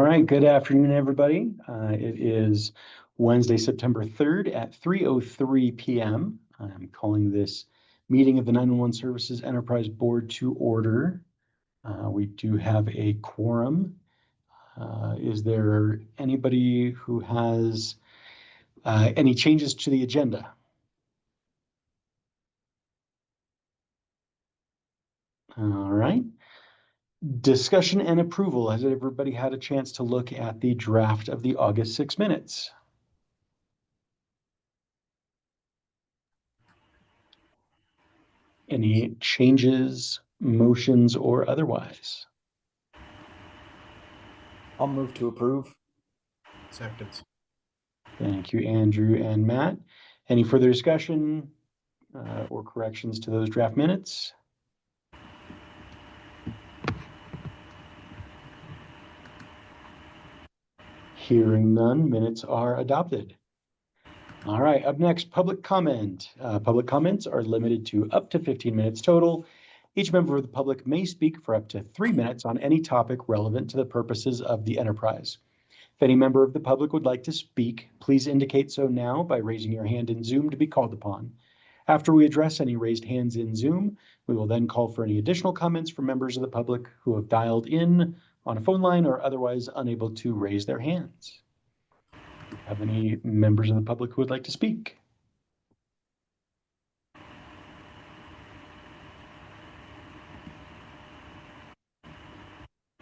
right, good afternoon, everybody. It is Wednesday, September 3rd at 3:03 p.m. I'm calling this meeting of the 911 Services Enterprise Board to order. We do have a quorum. Is there anybody who has any changes to the agenda? All right. Discussion and approval. Has everybody had a chance to look at the draft of the August 6 minutes? Any changes, motions, or otherwise? I'll move to approve. Second. Thank you, Andrew and Matt. Any further discussion or corrections to those draft minutes? Hearing none, minutes are adopted. All right, up next, public comment. Public comments are limited to up to 15 minutes total. Each member of the public may speak for up to 3 minutes on any topic relevant to the purposes of the enterprise. If any member of the public would like to speak, please indicate so now by raising your hand in Zoom to be called upon. After we address any raised hands in Zoom, we will then call for any additional comments from members of the public who have dialed in on a phone line or otherwise unable to raise their hands. Have any members of the public who would like to speak?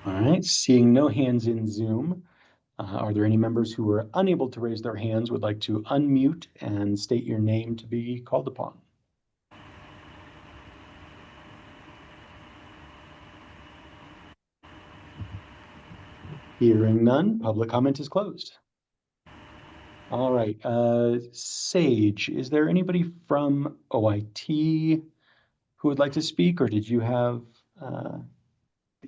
All right, seeing no hands in Zoom, are there any members who are unable to raise their hands would like to unmute and state your name to be called upon? Hearing none, public comment is closed. All right, Sage, is there anybody from OIT who would like to speak, or did you have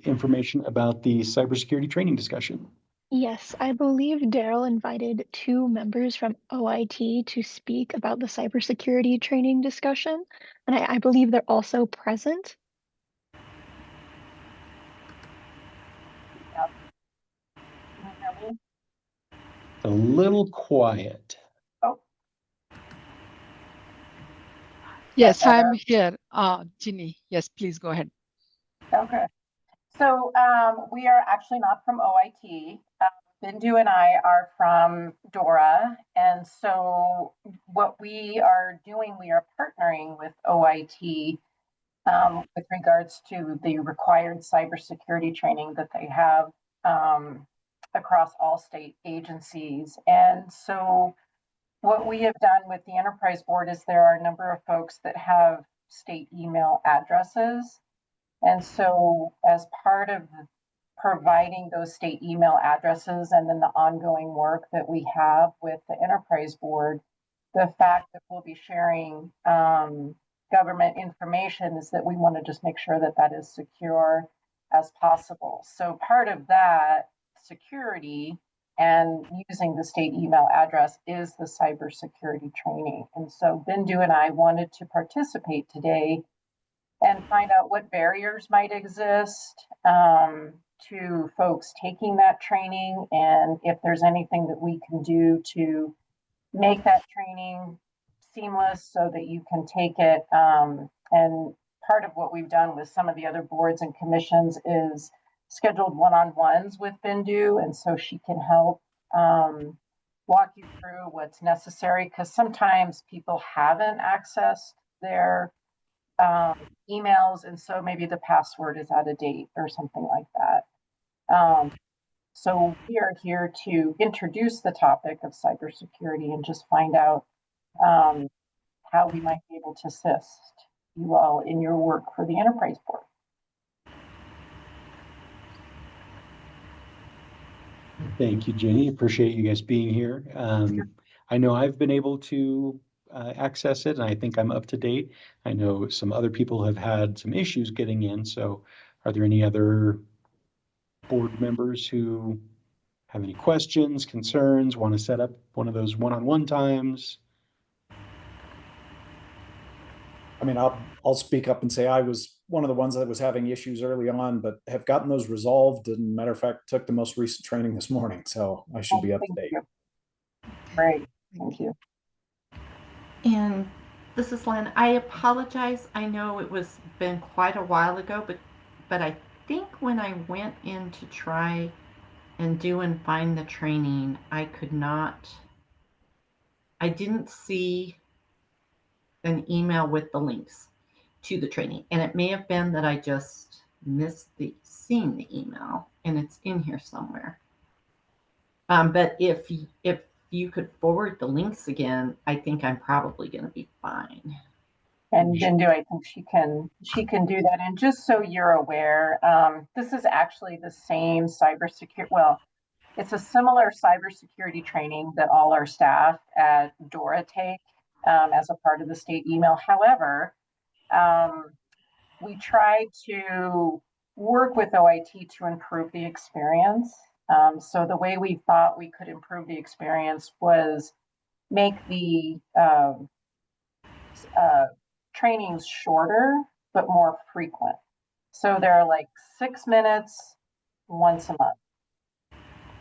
information about the cybersecurity training discussion? Yes, I believe Daryl invited 2 members from OIT to speak about the cybersecurity training discussion, and I believe they're also present. Yep. Can you hear me? A little quiet. Oh. Yes, I'm here, Ginny. Yes, please go ahead. Okay. So we are actually not from OIT. Bindu and I are from DORA. And so what we are doing, we are partnering with OIT with regards to the required cybersecurity training that they have across all state agencies. And so what we have done with the Enterprise Board is there are a number of folks that have state email addresses. And so as part of providing those state email addresses and then the ongoing work that we have with the Enterprise Board, the fact that we'll be sharing government information is that we want to just make sure that that is secure as possible. So part of that security and using the state email address is the cybersecurity training. And so Bindu and I wanted to participate today and find out what barriers might exist to folks taking that training, and if there's anything that we can do to make that training seamless so that you can take it. And part of what we've done with some of the other boards and commissions is scheduled one-on-ones with Bindu, and so she can help walk you through what's necessary, because sometimes people haven't accessed their emails, and so maybe the password is out of date or something like that. So we are here to introduce the topic of cybersecurity and just find out how we might be able to assist you all in your work for the Enterprise Board. Thank you, Jenny. Appreciate you guys being here. I know I've been able to access it, and I think I'm up to date. I know some other people have had some issues getting in. So are there any other board members who have any questions, concerns, want to set up one of those one-on-one times? I mean, I'll speak up and say I was one of the ones that was having issues early on, but have gotten those resolved. And matter of fact, took the most recent training this morning, so I should be up to Thank date. you. Great, thank you. And this is Lynn. I apologize. I know it was been quite a while ago, but I think when I went in to try and do and find the training, I didn't see an email with the links to the training. And it may have been that I just missed seeing the email, and it's in here somewhere. But if you could forward the links again, I think I'm probably going to be fine. And Bindu, I think she can do that. And just so you're aware, this is actually the same cybersecurity. Well, it's a similar cybersecurity training that all our staff at DORA take as a part of the state email. However, we try to work with OIT to improve the experience. So the way we thought we could improve the experience was make the trainings shorter, but more frequent. So they're like 6 minutes once a month.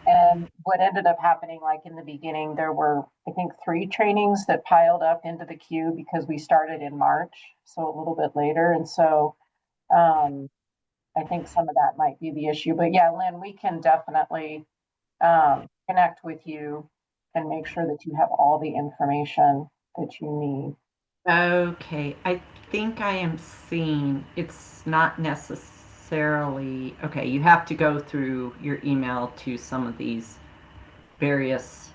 And what ended up happening, like in the beginning, there were, I think, 3 trainings that piled up into the queue because we started in March, so a little bit later. And so I think some of that might be the issue. But yeah, Lynn, we can definitely connect with you and make sure that you have all the information that you need. Okay, I think I am seeing it's not necessarily okay. You have to go through your email to some of these various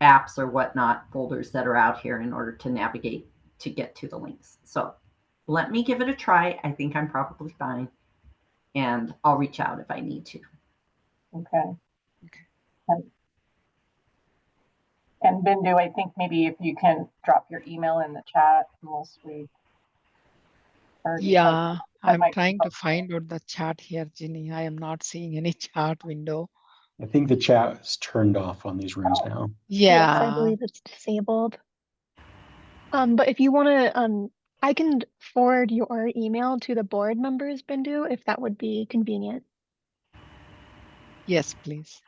apps or whatnot folders that are out here in order to navigate to get to the links. So let me give it a try. I think I'm probably fine, and I'll reach out if I need to. Okay. And Bindu, I think maybe if you can drop your email in the chat, unless we. Yeah, I'm trying to find out the chat here, Ginny. I am not seeing any chat window. I think the chat is turned off on these rooms now. Yes, I Yeah, believe it's disabled. But if you want to, I can forward your email to the board members, Bindu, if that would be convenient. yes, please.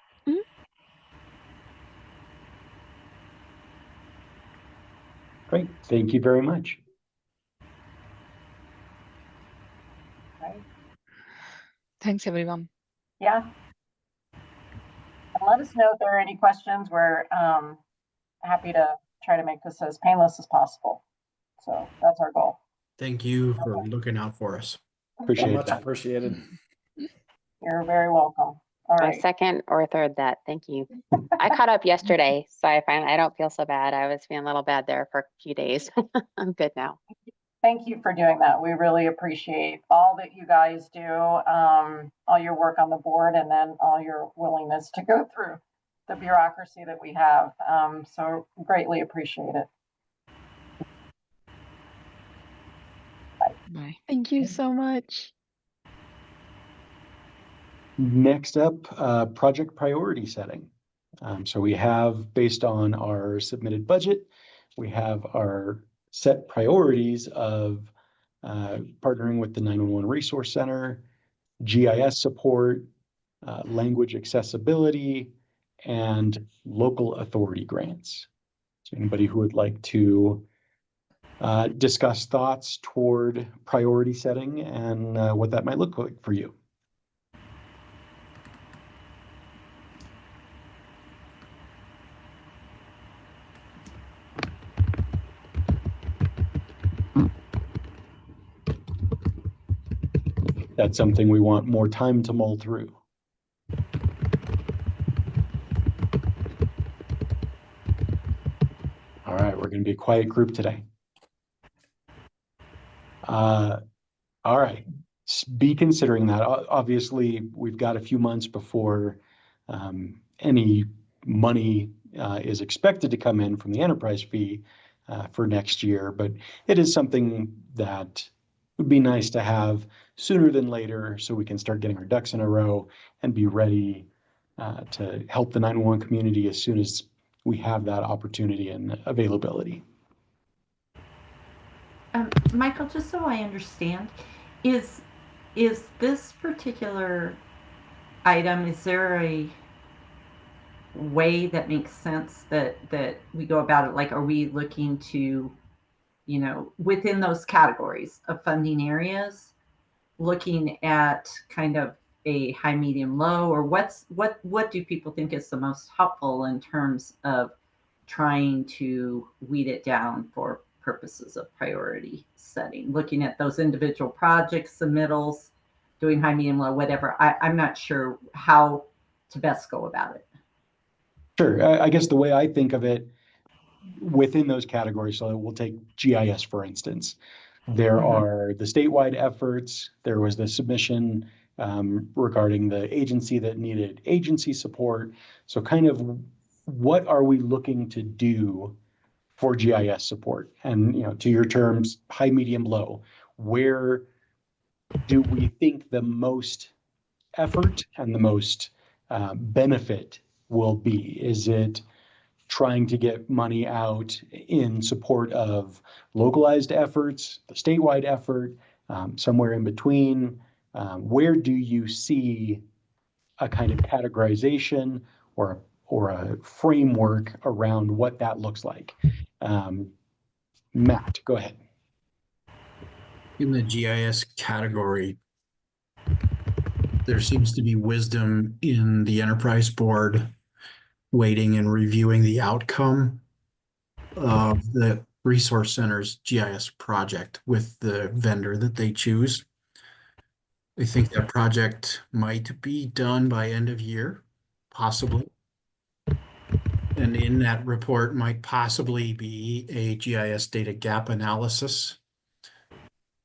Great, thank you very much. Right. Thanks, everyone. Yeah. And let us know if there are any questions. We're happy to try to make this as painless as possible. So that's our goal. Thank you for looking out for us. Appreciate Much that. appreciated. You're very welcome. All I right. second or third that. Thank you. I caught up yesterday, so I don't feel so bad. I was feeling a little bad there for a few days. I'm good now. Thank you for doing that. We really appreciate all that you guys do, all your work on the board, and then all your willingness to go through the bureaucracy that we have. So greatly appreciate it. Bye. Thank you so much. Next up, project priority setting. So we have, based on our submitted budget, we have our set priorities of partnering with the 911 Resource Center, GIS support, language accessibility, and local authority grants. So anybody who would like to discuss thoughts toward priority setting and what that might look like for you. That's something we want more time to mull through. All right, we're going to be a quiet group today. All right, be considering that. Obviously, we've got a few months before any money is expected to come in from the enterprise fee for next year, but it is something that would be nice to have sooner than later so we can start getting our ducks in a row and be ready to help the 911 community as soon as we have that opportunity and availability. Michael, just so I understand, is is this particular item, is there a way that makes sense that we go about it? Like, are we looking to, within those categories of funding areas, looking at kind of a high, medium, low, or what do people think is the most helpful in terms of trying to weed it down for purposes of priority setting, looking at those individual projects, submittals, doing high, medium, low, whatever. I'm not sure how to best go about it. Sure. I guess the way I think of it within those categories, so we'll take GIS, for instance. There Mhm. are the statewide efforts. There was the submission regarding the agency that needed agency support. So kind of what are we looking to do for GIS support? And, to your terms, high, medium, low, where do we think the most effort and the most benefit will be? Is it trying to get money out in support of localized efforts, the statewide effort, somewhere in between? Where do you see a kind of categorization or a framework around what that looks like? Matt, go ahead. In the GIS category, there seems to be wisdom in the enterprise board waiting and reviewing the outcome of the resource center's GIS project with the vendor that they choose. I think that project might be done by end of year, possibly. And in that report might possibly be a GIS data gap analysis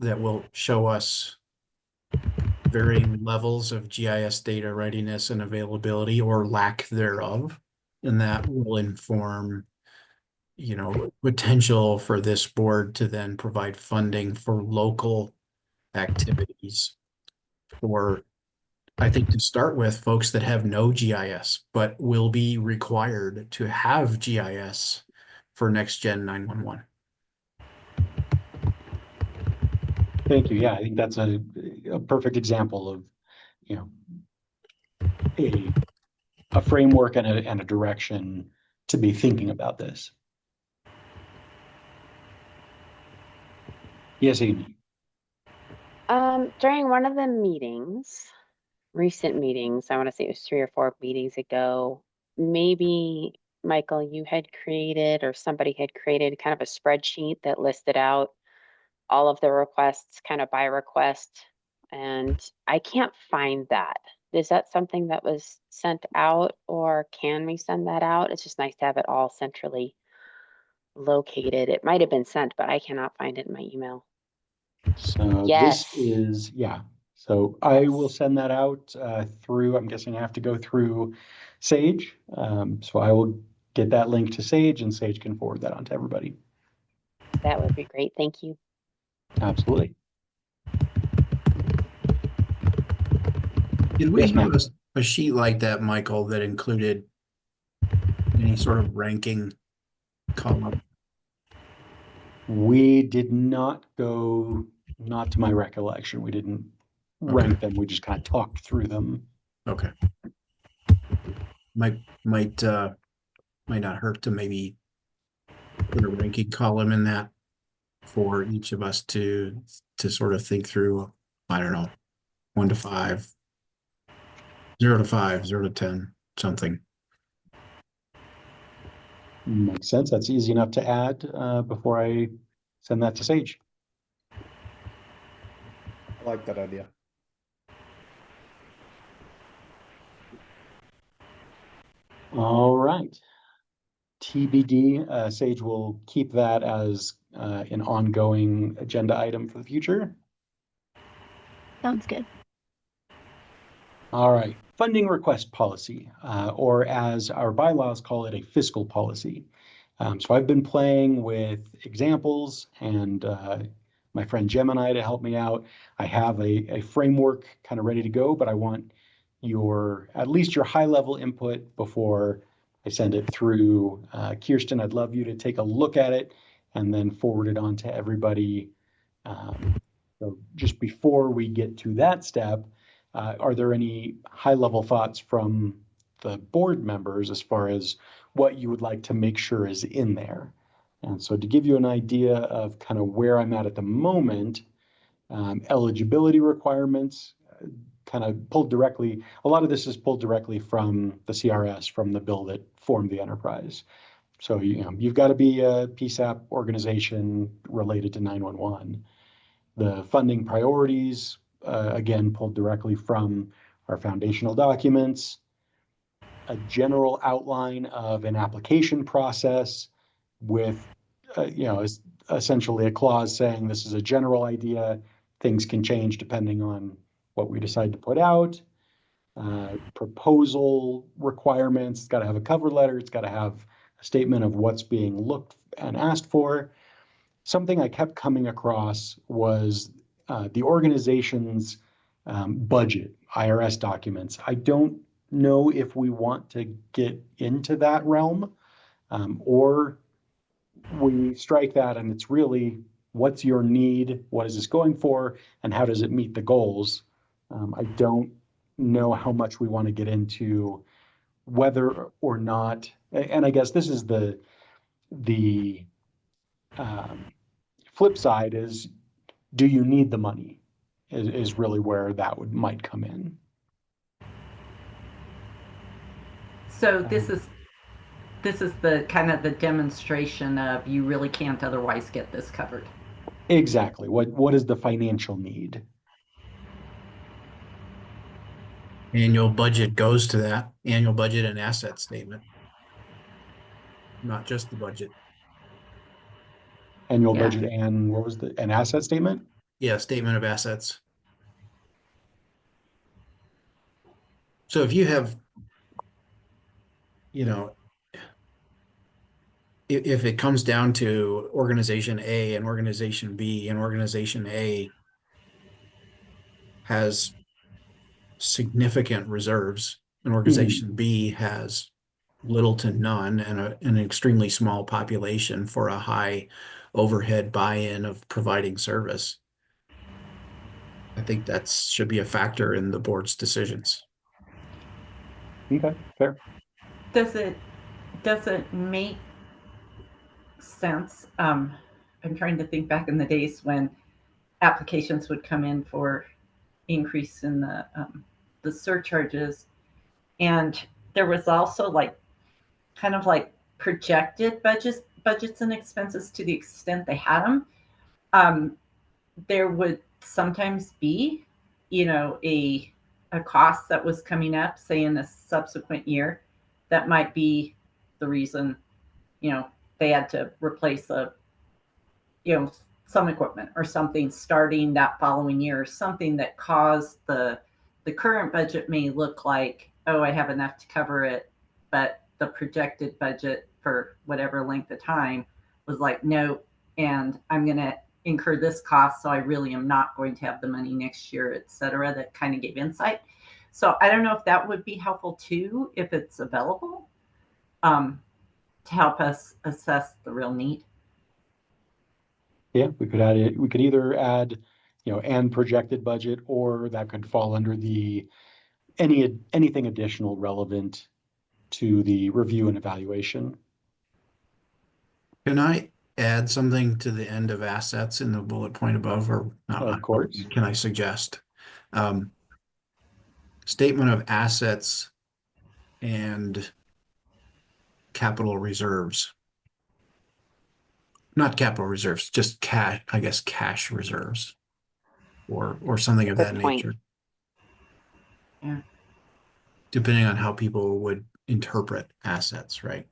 that will show us varying levels of GIS data readiness and availability or lack thereof. And that will inform, potential for this board to then provide funding for local activities for, I think, to start with, folks that have no GIS, but will be required to have GIS for Next Gen 911. Thank you. Yeah, I think that's a perfect example of, a framework and a direction to be thinking about this. Yes, Amy. During one of the meetings, recent meetings, I want to say it was 3 or 4 meetings ago, maybe Michael, you had created or somebody had created kind of a spreadsheet that listed out all of the requests kind of by request. And I can't find that. Is that something that was sent out or can we send that out? It's just nice to have it all centrally located. It might have been sent, but I cannot find it in my email. So Yes. this is, yeah. So I will send that out through, I'm guessing I have to go through Sage. So I will get that link to Sage and Sage can forward that on to everybody. That would be great. Thank you. Absolutely. Did we Yes, have ma'am. a sheet like that, Michael, that included any sort of ranking column? We did not go, not to my recollection, we didn't rank them. We just kind of talked through them. Okay. Might not hurt to maybe put a ranking column in that for each of us to sort of think through. I don't know, 1 to 5, 0 to 5, 0 to 10, something. Makes sense. That's easy enough to add before I send that to Sage. I like that idea. All right. TBD, Sage will keep that as an ongoing agenda item for the future. Sounds good. All right, funding request policy, or as our bylaws call it, a fiscal policy. So I've been playing with examples and my friend Gemini to help me out. I have a framework kind of ready to go, but I want at least your high level input before I send it through. Kirsten, I'd love you to take a look at it and then forward it on to everybody So just before we get to that step, are there any high-level thoughts from the board members as far as what you would like to make sure is in there? And so to give you an idea of kind of where I'm at the moment, eligibility requirements kind of pulled directly, a lot of this is pulled directly from the CRS, from the bill that formed the enterprise. So, you've got to be a PSAP organization related to 911. The funding priorities, again, pulled directly from our foundational documents. A general outline of an application process with, is essentially a clause saying this is a general idea. Things can change depending on what we decide to put out. Proposal requirements, it's got to have a cover letter. It's got to have a statement of what's being looked and asked for. Something I kept coming across was the organization's budget, IRS documents. I don't know if we want to get into that realm, or we strike that and it's really what's your need, what is this going for, and how does it meet the goals? I don't know how much we want to get into whether or not, and I guess this is the flip side is, do you need the money is really where that might come in. So this is the kind of the demonstration of you really can't otherwise get this covered. Exactly. What is the financial need? Annual budget goes to that, annual budget and asset statement. Not just the budget. Annual Yeah. budget and what was an asset statement? Yeah, statement of assets. So if you have, if it comes down to organization A and organization B, and organization A has significant reserves, and organization B has little to none and an extremely small population for a high overhead buy-in of providing service, I think that should be a factor in the board's decisions. Okay, fair. Does it make sense? I'm trying to think back in the days when applications would come in for increase in the surcharges, and there was also kind of projected budgets and expenses to the extent they had them. There would sometimes be, a cost that was coming up, say in a subsequent year, that might be the reason, they had to replace some equipment or something starting that following year, something that caused the current budget may look like, oh, I have enough to cover it, but the projected budget for whatever length of time was like, no, and I'm going to incur this cost, so I really am not going to have the money next year, et cetera. That kind of gave insight. So I don't know if that would be helpful too, if it's available, to help us assess the real need. Yeah, we could add it. We could either add, and projected budget, or that could fall under the anything additional relevant to the review and evaluation. Can I add something to the end of assets in the bullet point above, or not? Of course. Can I suggest statement of assets and capital reserves? Not capital reserves, just cash, I guess, cash reserves, or something of Good that point. nature. Yeah. Depending on how people would interpret assets, right?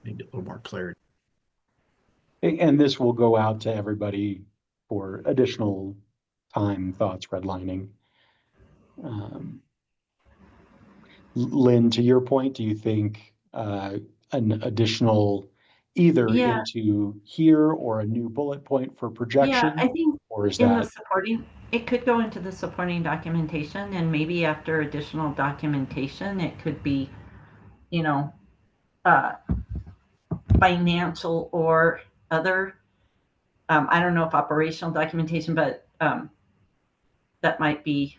Maybe a little more clarity. And this will go out to everybody for additional time, thoughts, redlining. Lynn, to your point, do you think an additional either Yeah. into here or a new bullet point for projection? Yeah, I think or is in that the supporting, it could go into the supporting documentation, and maybe after additional documentation, it could be, financial or other I don't know if operational documentation, but that might be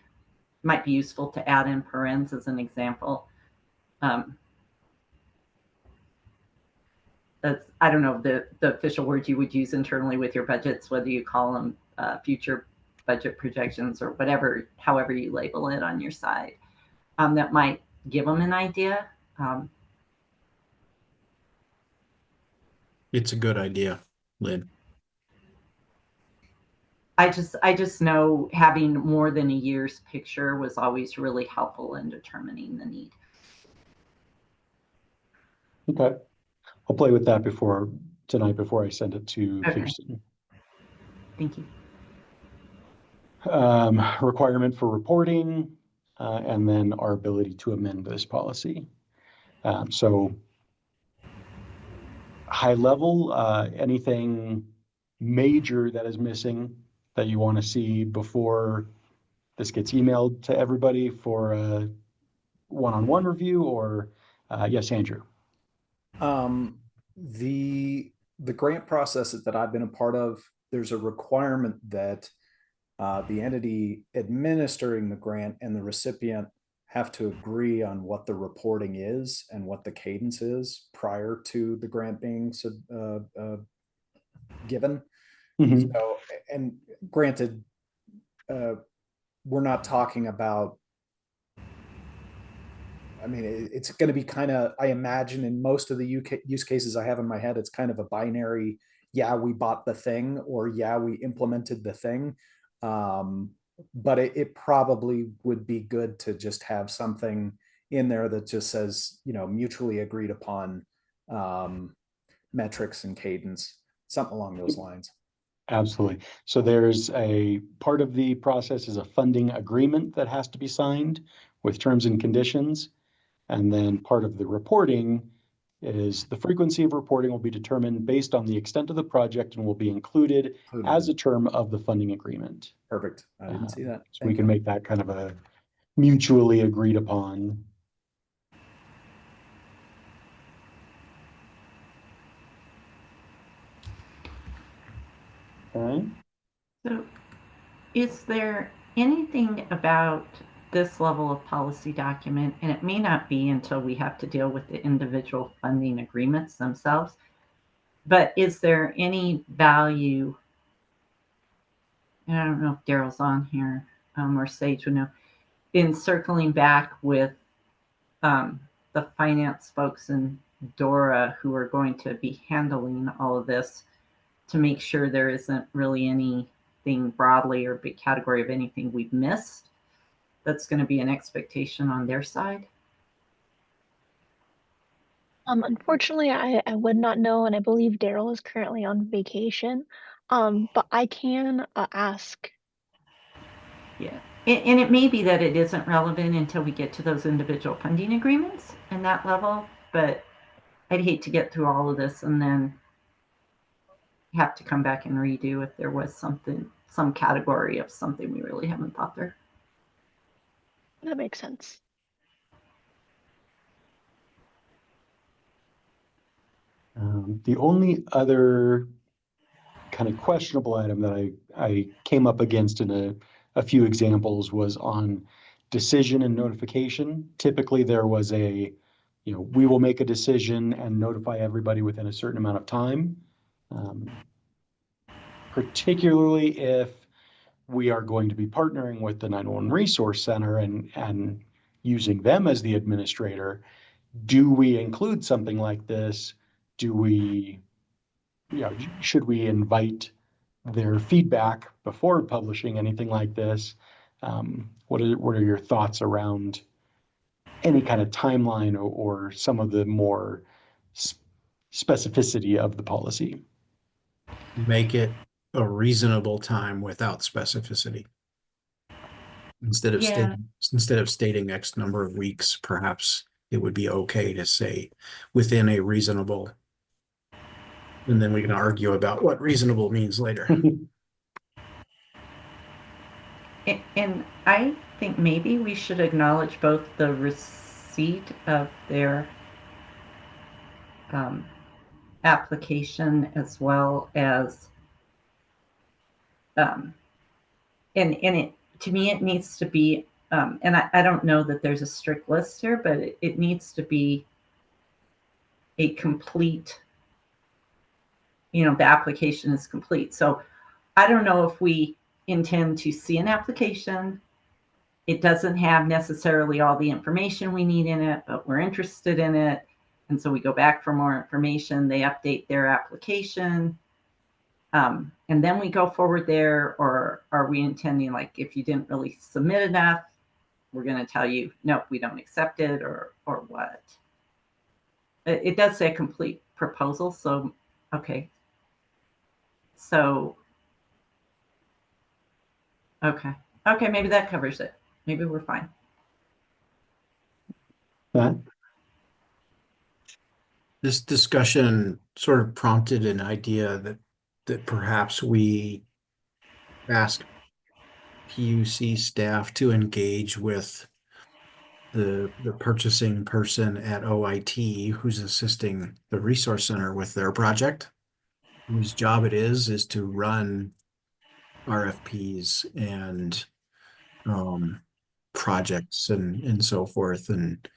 useful to add in parens as an example. That's, I don't know the official words you would use internally with your budgets, whether you call them future budget projections or whatever, however you label it on your side. That might give them an idea. It's a good idea, Lynn. I just know having more than a year's picture was always really helpful in determining the need. Okay. I'll play with that tonight before I send it to Okay. Kirsten. Thank you. Requirement for reporting, and then our ability to amend this policy. So high level, anything major that is missing that you want to see before this gets emailed to everybody for a one-on-one review, or yes, Andrew? The grant process that I've been a part of, there's a requirement that the entity administering the grant and the recipient have to agree on what the reporting is and what the cadence is prior to the grant being given. Mhm. So, and granted, we're not talking about, I mean, it's going to be kind of, I imagine in most of the use cases I have in my head, it's kind of a binary, yeah, we bought the thing, or yeah, we implemented the thing. But it probably would be good to just have something in there that just says, you know, mutually agreed upon metrics and cadence, something along those lines. Absolutely. So there's a part of the process is a funding agreement that has to be signed with terms and conditions. And then part of the reporting is the frequency of reporting will be determined based on the extent of the project and will be included as a term of the funding agreement. Perfect. I didn't see that. So we can make that kind of a mutually agreed upon. Okay. So is there anything about this level of policy document, and it may not be until we have to deal with the individual funding agreements themselves, but is there any value, and I don't know if Daryl's on here or Sage would know, in circling back with the finance folks and Dora who are going to be handling all of this to make sure there isn't really anything broadly or big category of anything we've missed that's going to be an expectation on their side? Unfortunately, I would not know, and I believe Daryl is currently on vacation. But I can ask. Yeah. And it may be that it isn't relevant until we get to those individual funding agreements and that level, but I'd hate to get through all of this and then have to come back and redo if there was some category of something we really haven't thought through. That makes sense. The only other kind of questionable item that I came up against in a few examples was on decision and notification. Typically there was we will make a decision and notify everybody within a certain amount of time. Particularly if we are going to be partnering with the 911 Resource Center and using them as the administrator, do we include something like this? Should we invite their feedback before publishing anything like this? What are your thoughts around any kind of timeline or some of the more specificity of the policy? Make it a reasonable time without specificity. Instead of stating X number of weeks, perhaps it would be okay to say within a reasonable, and then we can argue about what reasonable means later. And I think maybe we should acknowledge both the receipt of their application as well as and it, to me, it needs to be, and I don't know that there's a strict list here, but it needs to be a complete, the application is complete. So I don't know if we intend to see an application. It doesn't have necessarily all the information we need in it, but we're interested in it. And so we go back for more information. They update their application. And then we go forward there, or are we intending, like, if you didn't really submit enough, we're going to tell you, no, we don't accept it, or what? It does say complete proposal. So, okay. So, okay, maybe that covers it. Maybe we're fine. Matt? This discussion sort of prompted an idea that perhaps we ask PUC staff to engage with the purchasing person at OIT who's assisting the resource center with their project, whose job it is to run RFPs and projects and so forth. And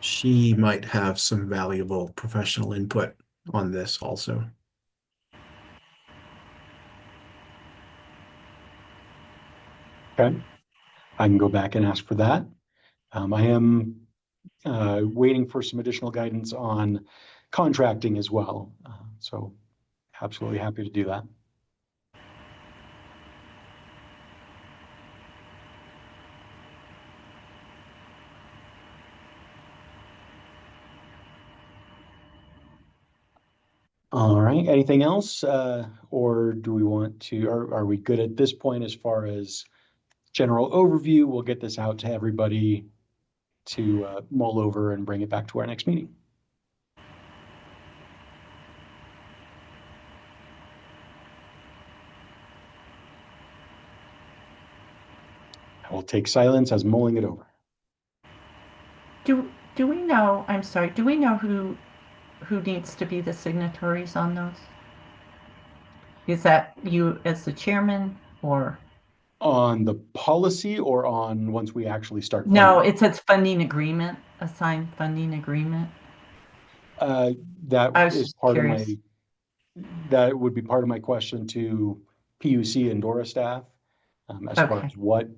she might have some valuable professional input on this also. Okay, I can go back and ask for that. I am waiting for some additional guidance on contracting as well. So absolutely happy to do that. All right, anything else? Or do we want to, are we good at this point as far as general overview? We'll get this out to everybody to mull over and bring it back to our next meeting. I will take silence as mulling it over. Do we know, I'm sorry, do we know who needs to be the signatories on those? Is that you as the chairman, or? On the policy, or on once we actually start? No, funding? it says funding agreement, assigned funding agreement. That I was is just part curious. of my, that would be part of my question to PUC and DORA staff, as far Okay. as what,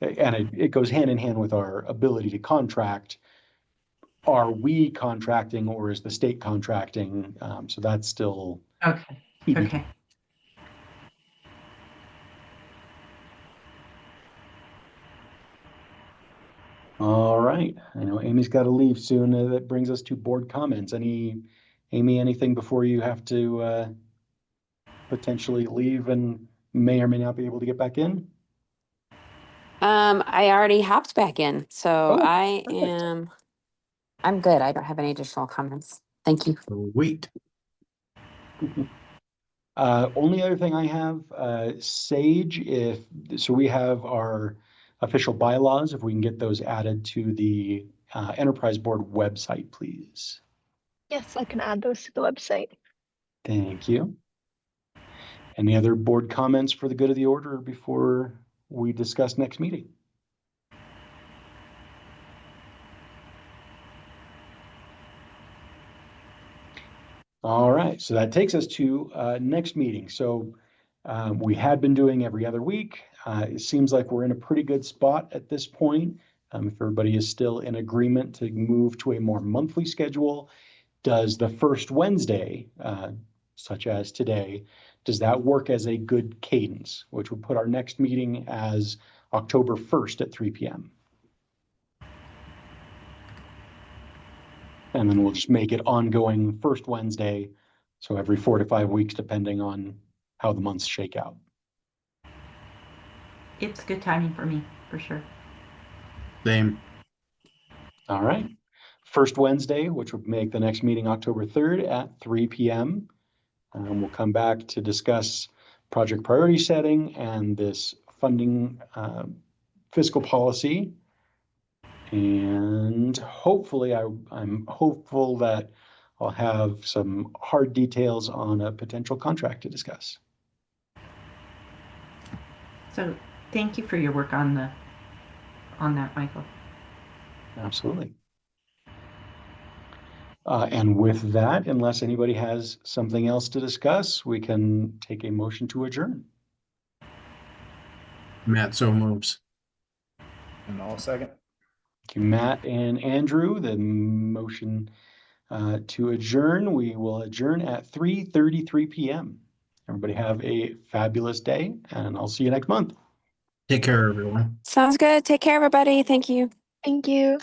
and it goes hand in hand with our ability to contract. Are we contracting, or is the state contracting? So that's still Okay. TBD. Okay. All right, I know Amy's got to leave soon. That brings us to board comments. Amy, anything before you have to potentially leave and may or may not be able to get back in? I already hopped back in, so Oh, I perfect. I'm good. I don't have any additional comments. Thank you. Wait. Only other thing I have, Sage, so we have our official bylaws, if we can get those added to the enterprise board website, please. Yes, I can add those to the website. Thank you. Any other board comments for the good of the order before we discuss next meeting? All right, so that takes us to next meeting. So we had been doing every other week. It seems like we're in a pretty good spot at this point. If everybody is still in agreement to move to a more monthly schedule, does the first Wednesday, such as today, does that work as a good cadence, which would put our next meeting as October 1st at 3 p.m. And then we'll just make it ongoing first Wednesday, so every 4 to 5 weeks, depending on how the months shake out. It's good timing for me, for sure. Same. All right. First Wednesday, which would make the next meeting October 3rd at 3 p.m. We'll come back to discuss project priority setting and this funding fiscal policy. And hopefully, I'm hopeful that I'll have some hard details on a potential contract to discuss. So thank you for your work on that, Michael. Absolutely. And with that, unless anybody has something else to discuss, we can take a motion to adjourn. Matt so moves. And I'll second. Thank you, Matt and Andrew. The motion to adjourn, we will adjourn at 3:33 p.m. Everybody have a fabulous day, and I'll see you next month. Take care, everyone. Sounds good. Take care, everybody. Thank you. Thank you.